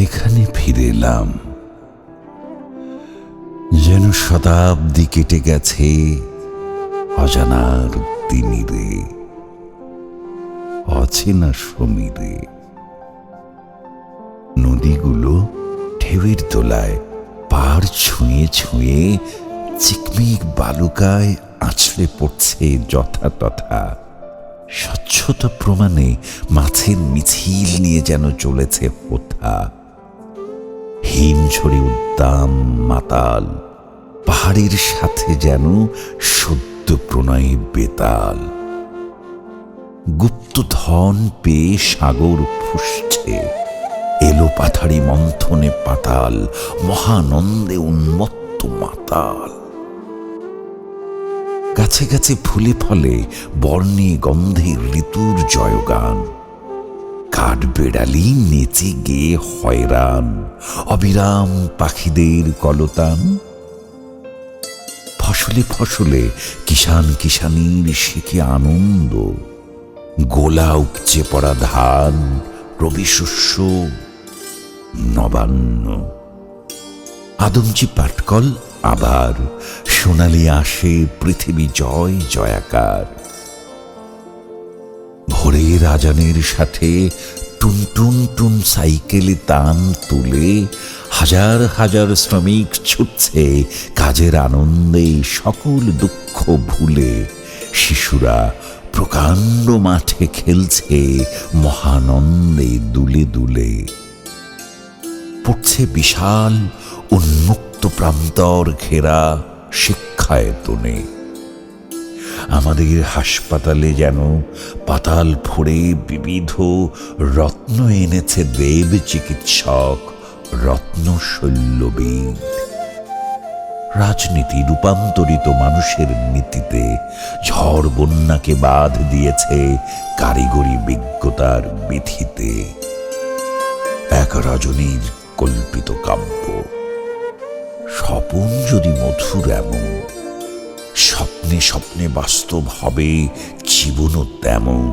এখানে ফিরে এলাম, যেন শতাব্দী কেটে গেছে অজানার তিমিরে, অচেনা সমীরে। নদীগুলো ঢেউয়ের দোলায় পার ছুঁয়ে ছুঁয়ে চিকমিক বালুকায় আছড়ে পড়ছে যথাতথা। স্বচ্ছতা প্রমাণে মাছের মিছিল নিয়ে যেন চলেছে হোথা। হিমঝরে উদ্দাম মাতাল, পাহাড়ের সাথে যেন সদ্য প্রণয়ে বেতাল। গুপ্তধন পেয়ে সাগর ফুসছে, এলো পাথাড়ি মন্থনে পাতাল, মহানন্দে উন্মত্ত মাতাল। গাছে গাছে ফুলে ফলে বর্ণে গন্ধে ঋতুর জয়গান। কাঠ বেড়ালি নেচে গেয়ে হয়রান, অবিরাম পাখিদের কলতান। ফসলে ফসলে কিষান কিষানির শেখে আনন্দ, গোলা উপচে পড়া ধান, রবি শস্য, নবান্ন। আদমজি পাটকল আবার সোনালি আসে পৃথিবী জয় জয়াকার। ভোরের আজানের সাথে টুনটুন টুন সাইকেলে তান তুলে হাজার হাজার শ্রমিক ছুটছে কাজের আনন্দে সকল দুঃখ ভুলে। শিশুরা প্রকাণ্ড মাঠে খেলছে মহানন্দে দুলে দুলে। পড়ছে বিশাল উন্মুক্ত প্রান্তর ঘেরা শিক্ষায়তনে। আমাদের হাসপাতালে যেন পাতাল ফোড়ে বিবিধ রত্ন এনেছে দেব চিকিৎসক, রত্ন শল্যবিদ। রাজনীতি রূপান্তরিত মানুষের নীতিতে ঝড় বন্যাকে বাঁধ দিয়েছে কারিগরি বিজ্ঞতার বিধিতে। এক রজনীর কল্পিত কাব্য, স্বপন যদি মধুর এমন, স্বপ্নে স্বপ্নে বাস্তব হবে জীবনও তেমন।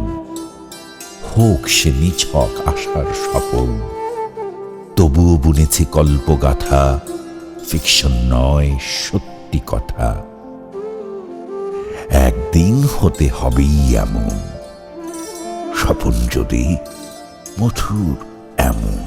হোক সে নিছক আশার স্বপন, তবুও বুনেছি কল্পগাথা, ফিকশন নয় সত্যি কথা। একদিন হতে হবেই এমন, স্বপন যদি মধুর এমন।